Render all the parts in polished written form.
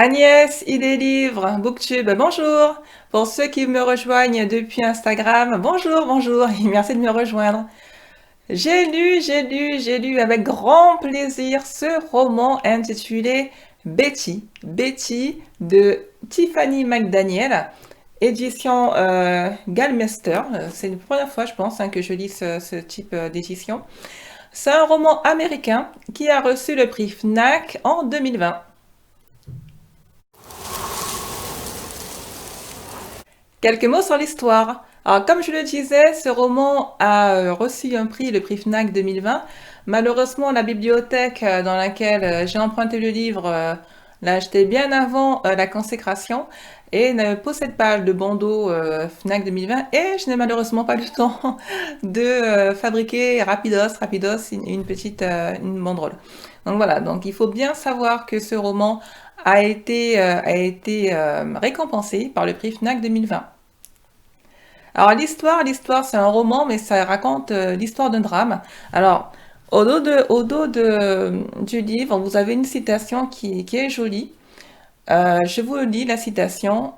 Agnès, idée livre, Booktube, bonjour. Pour ceux qui me rejoignent depuis Instagram, bonjour, bonjour, et merci de me rejoindre. J'ai lu avec grand plaisir ce roman intitulé Betty, Betty de Tiffany McDaniel, édition Galmeister. C'est la première fois, je pense, que je lis ce type d'édition. C'est un roman américain qui a reçu le prix FNAC en 2020. Quelques mots sur l'histoire. Alors, comme je le disais, ce roman a reçu un prix, le prix FNAC 2020. Malheureusement, la bibliothèque dans laquelle j'ai emprunté le livre l'a acheté bien avant la consécration et ne possède pas le bandeau FNAC 2020 et je n'ai malheureusement pas le temps de fabriquer rapidos une banderole. Donc voilà, donc il faut bien savoir que ce roman a été récompensé par le prix FNAC 2020. Alors l'histoire, c'est un roman, mais ça raconte l'histoire d'un drame. Alors, du livre, vous avez une citation qui est jolie. Je vous lis la citation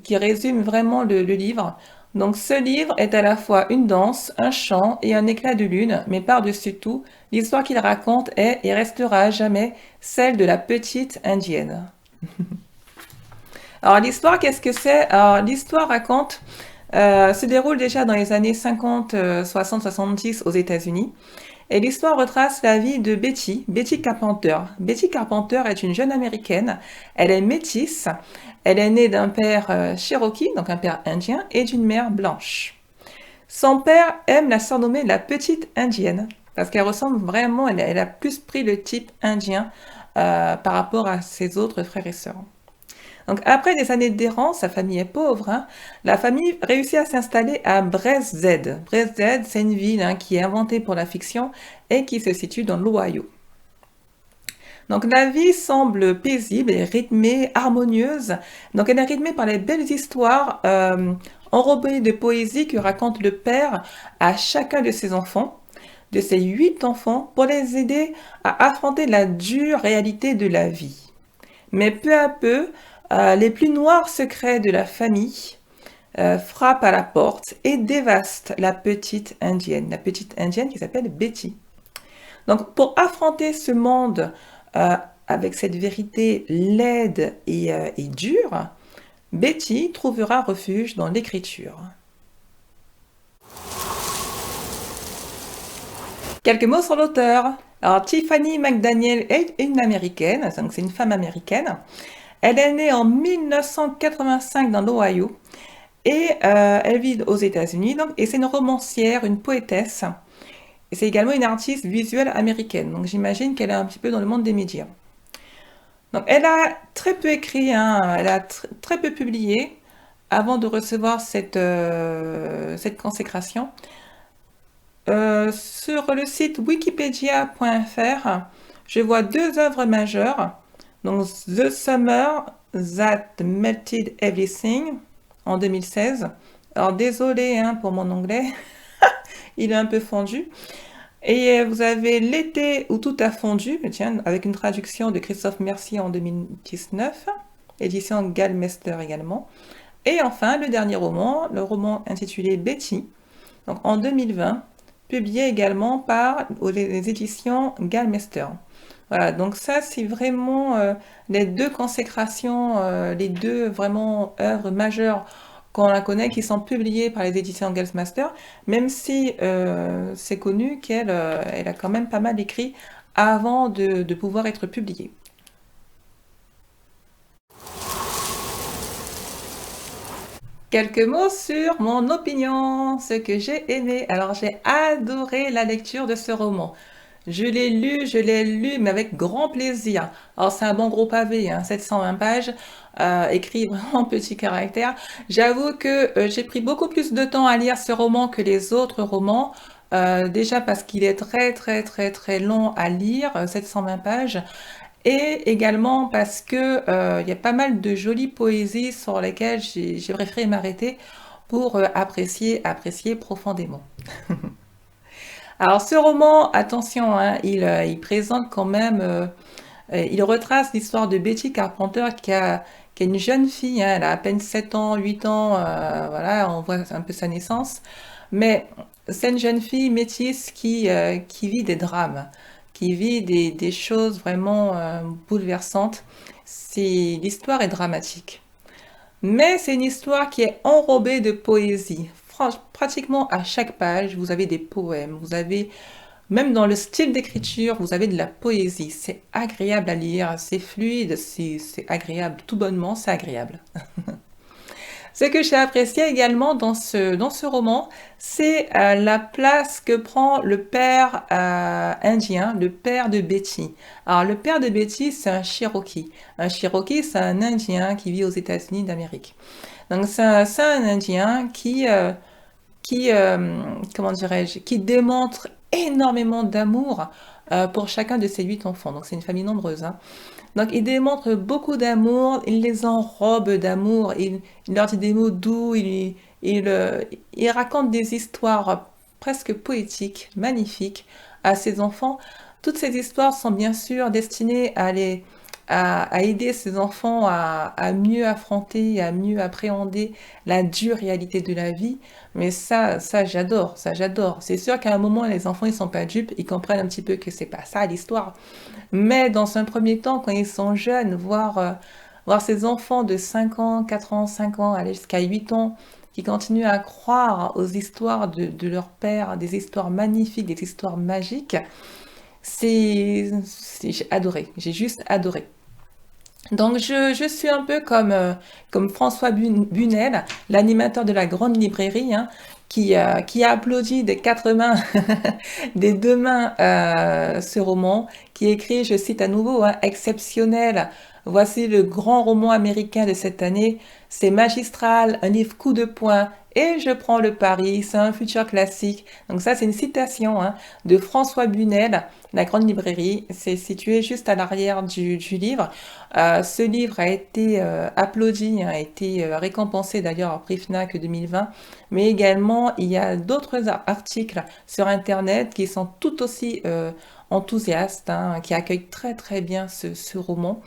qui résume vraiment le livre. Donc, ce livre est à la fois une danse, un chant et un éclat de lune, mais par-dessus tout, l'histoire qu'il raconte est et restera à jamais celle de la petite indienne. Alors, l'histoire, qu'est-ce que c'est? Alors, l'histoire raconte se déroule déjà dans les années 50, 60, 70 aux États-Unis. Et l'histoire retrace la vie de Betty, Betty Carpenter. Betty Carpenter est une jeune américaine. Elle est métisse. Elle est née d'un père Cherokee, donc un père indien, et d'une mère blanche. Son père aime la surnommer la petite indienne, parce qu'elle ressemble vraiment, elle a plus pris le type indien par rapport à ses autres frères et sœurs. Donc après des années d'errance, sa famille est pauvre, la famille réussit à s'installer à Brest-Z. Brest-Z, c'est une ville qui est inventée pour la fiction et qui se situe dans l'Ohio. Donc la vie semble paisible et rythmée, harmonieuse. Donc elle est rythmée par les belles histoires enrobées de poésie que raconte le père à chacun de ses enfants, de ses 8 enfants, pour les aider à affronter la dure réalité de la vie. Mais peu à peu, les plus noirs secrets de la famille frappent à la porte et dévastent la petite indienne qui s'appelle Betty. Donc pour affronter ce monde avec cette vérité laide et dure, Betty trouvera refuge dans l'écriture. Quelques mots sur l'auteur. Alors Tiffany McDaniel est une américaine, donc c'est une femme américaine. Elle est née en 1985 dans l'Ohio et elle vit aux États-Unis. Et c'est une romancière, une poétesse. Et c'est également une artiste visuelle américaine. Donc j'imagine qu'elle est un petit peu dans le monde des médias. Donc elle a très peu écrit, elle a très peu publié avant de recevoir cette consécration. Sur le site wikipedia.fr, je vois 2 œuvres majeures. Donc The Summer That Melted Everything en 2016. Alors désolé pour mon anglais, il est un peu fondu. Et vous avez L'été où tout a fondu, tiens, avec une traduction de Christophe Mercier en 2019, édition Galmeister également. Et enfin, le dernier roman, le roman intitulé Betty, donc en 2020, publié également par les éditions Galmeister. Voilà, donc ça c'est vraiment les 2 consécrations, les 2 vraiment œuvres majeures qu'on la connaît, qui sont publiées par les éditions Galmeister, même si c'est connu qu'elle elle a quand même pas mal écrit avant de pouvoir être publiée. Quelques mots sur mon opinion, ce que j'ai aimé. Alors j'ai adoré la lecture de ce roman. Je l'ai lu, mais avec grand plaisir. Alors c'est un bon gros pavé, 720 pages, écrit vraiment en petits caractères. J'avoue que j'ai pris beaucoup plus de temps à lire ce roman que les autres romans. Déjà parce qu'il est très très très très long à lire, 720 pages. Et également parce que il y a pas mal de jolies poésies sur lesquelles j'ai préféré m'arrêter pour apprécier profondément. Alors ce roman, attention, il présente quand même Il retrace l'histoire de Betty Carpenter qui est une jeune fille, hein, elle a à peine 7 ans, 8 ans, voilà, on voit un peu sa naissance. Mais c'est une jeune fille métisse qui vit des drames, qui vit des choses vraiment bouleversantes. L'histoire est dramatique. Mais c'est une histoire qui est enrobée de poésie. Pratiquement à chaque page, vous avez des poèmes, vous avez, même dans le style d'écriture, vous avez de la poésie. C'est agréable à lire, c'est fluide, c'est agréable, tout bonnement, c'est agréable. Ce que j'ai apprécié également dans ce roman, c'est la place que prend le père indien, le père de Betty. Alors, le père de Betty, c'est un Cherokee. Un Cherokee, c'est un Indien qui vit aux États-Unis d'Amérique. Donc, c'est un Indien comment dirais-je, qui démontre énormément d'amour pour chacun de ses 8 enfants. Donc, c'est une famille nombreuse, hein. Donc, il démontre beaucoup d'amour, il les enrobe d'amour, il leur dit des mots doux, il raconte des histoires presque poétiques, magnifiques à ses enfants. Toutes ces histoires sont bien sûr destinées à aider ses enfants à mieux affronter, à mieux appréhender la dure réalité de la vie. Mais ça j'adore, ça j'adore. C'est sûr qu'à un moment, les enfants, ils sont pas dupes, ils comprennent un petit peu que c'est pas ça l'histoire. Mais dans un premier temps, quand ils sont jeunes, voir ces enfants de 5 ans, 4 ans, 5 ans, aller jusqu'à 8 ans, qui continuent à croire aux histoires de leur père, des histoires magnifiques, des histoires magiques, j'ai adoré, j'ai juste adoré. Donc je suis un peu comme François Bunel, l'animateur de la grande librairie, hein, qui a applaudi des 4 mains, des 2 mains ce roman, qui écrit, je cite à nouveau, hein, exceptionnel. Voici le grand roman américain de cette année. C'est magistral, un livre coup de poing. Et je prends le pari, c'est un futur classique. Donc ça, c'est une citation, hein, de François Bunel, La Grande Librairie. C'est situé juste à l'arrière du livre. Ce livre a été applaudi, hein, a été récompensé d'ailleurs au prix FNAC 2020, mais également il y a d'autres articles sur Internet qui sont tout aussi enthousiastes, hein, qui accueillent très très bien ce roman.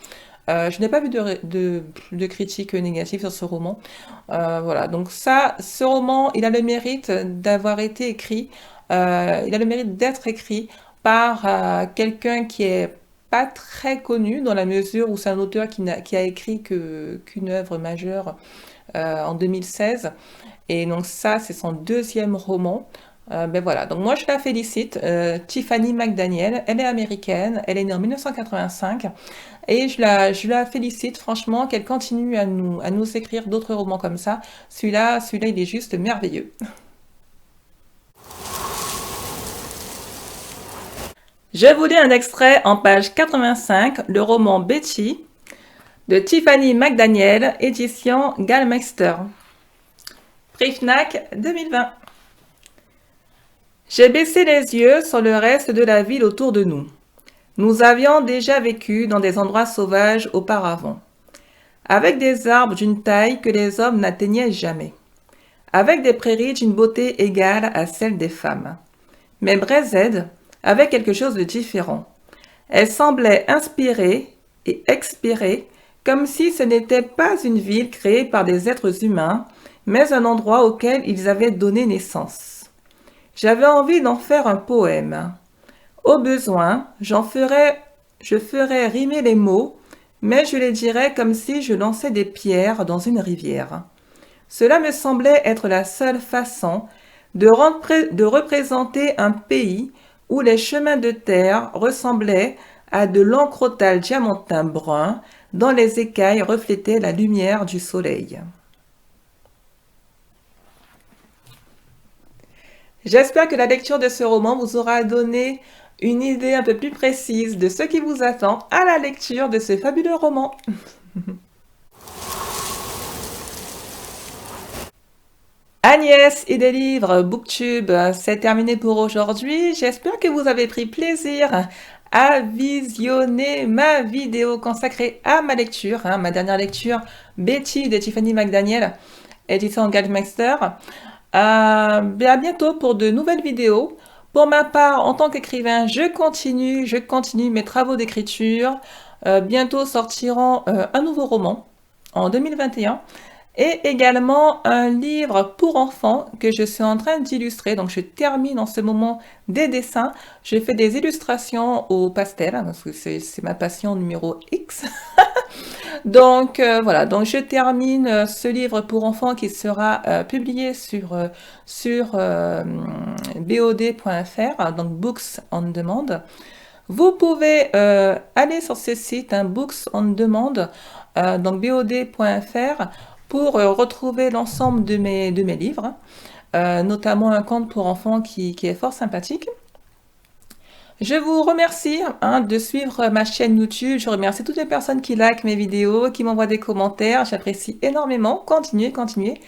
Je n'ai pas vu de critiques négatives sur ce roman. Voilà, donc ça, ce roman, il a le mérite d'avoir été écrit, il a le mérite d'être écrit par quelqu'un qui est pas très connu dans la mesure où c'est un auteur qui a écrit qu'une œuvre majeure en 2016. Et donc ça, c'est son deuxième roman. Ben voilà, donc moi je la félicite, Tiffany McDaniel, elle est américaine, elle est née en 1985, et je la félicite franchement qu'elle continue à nous écrire d'autres romans comme ça. Celui-là, il est juste merveilleux. Je vous lis un extrait en page 85, le roman Betty de Tiffany McDaniel, édition Gallmeister. Prix FNAC 2020. J'ai baissé les yeux sur le reste de la ville autour de nous. Nous avions déjà vécu dans des endroits sauvages auparavant, avec des arbres d'une taille que les hommes n'atteignaient jamais, avec des prairies d'une beauté égale à celle des femmes. Mais Brezed avait quelque chose de différent. Elle semblait inspirer et expirer comme si ce n'était pas une ville créée par des êtres humains, mais un endroit auquel ils avaient donné naissance. J'avais envie d'en faire un poème. Au besoin, je ferais rimer les mots, mais je les dirais comme si je lançais des pierres dans une rivière. Cela me semblait être la seule façon de représenter un pays où les chemins de terre ressemblaient à de longs crotales diamantins bruns dont les écailles reflétaient la lumière du soleil. J'espère que la lecture de ce roman vous aura donné une idée un peu plus précise de ce qui vous attend à la lecture de ce fabuleux roman. Agnès et des livres Booktube, c'est terminé pour aujourd'hui. J'espère que vous avez pris plaisir à visionner ma vidéo consacrée à ma lecture, hein, ma dernière lecture, Betty de Tiffany McDaniel, édition Gallmeister. À bientôt pour de nouvelles vidéos. Pour ma part, en tant qu'écrivain, je continue mes travaux d'écriture. Bientôt sortiront un nouveau roman en 2021 et également un livre pour enfants que je suis en train d'illustrer. Donc je termine en ce moment des dessins. Je fais des illustrations au pastel parce que c'est ma passion numéro X. Donc voilà, donc je termine ce livre pour enfants qui sera publié sur bod.fr, donc Books on Demand. Vous pouvez aller sur ce site, Books on Demand, donc bod.fr, pour retrouver l'ensemble de mes livres, notamment un conte pour enfants qui est fort sympathique. Je vous remercie de suivre ma chaîne YouTube. Je remercie toutes les personnes qui likent mes vidéos, qui m'envoient des commentaires. J'apprécie énormément. Continuez, continuez.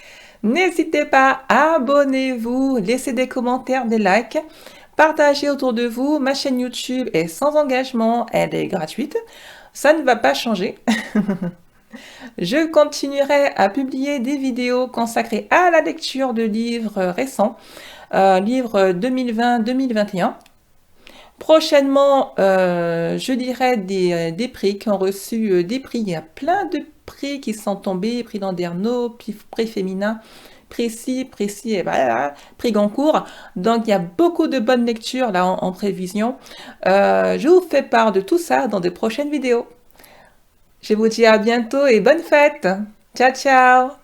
N'hésitez pas, abonnez-vous, laissez des commentaires, des likes. Partagez autour de vous. Ma chaîne YouTube est sans engagement, elle est gratuite. Ça ne va pas changer. Je continuerai à publier des vidéos consacrées à la lecture de livres récents, livres 2020-2021. Prochainement, je lirai des prix qui ont reçu des prix. Il y a plein de prix qui sont tombés, prix Landerneau, prix féminin, prix et voilà, prix Goncourt. Donc il y a beaucoup de bonnes lectures là en prévision. Je vous fais part de tout ça dans de prochaines vidéos. Je vous dis à bientôt et bonne fête. Ciao, ciao.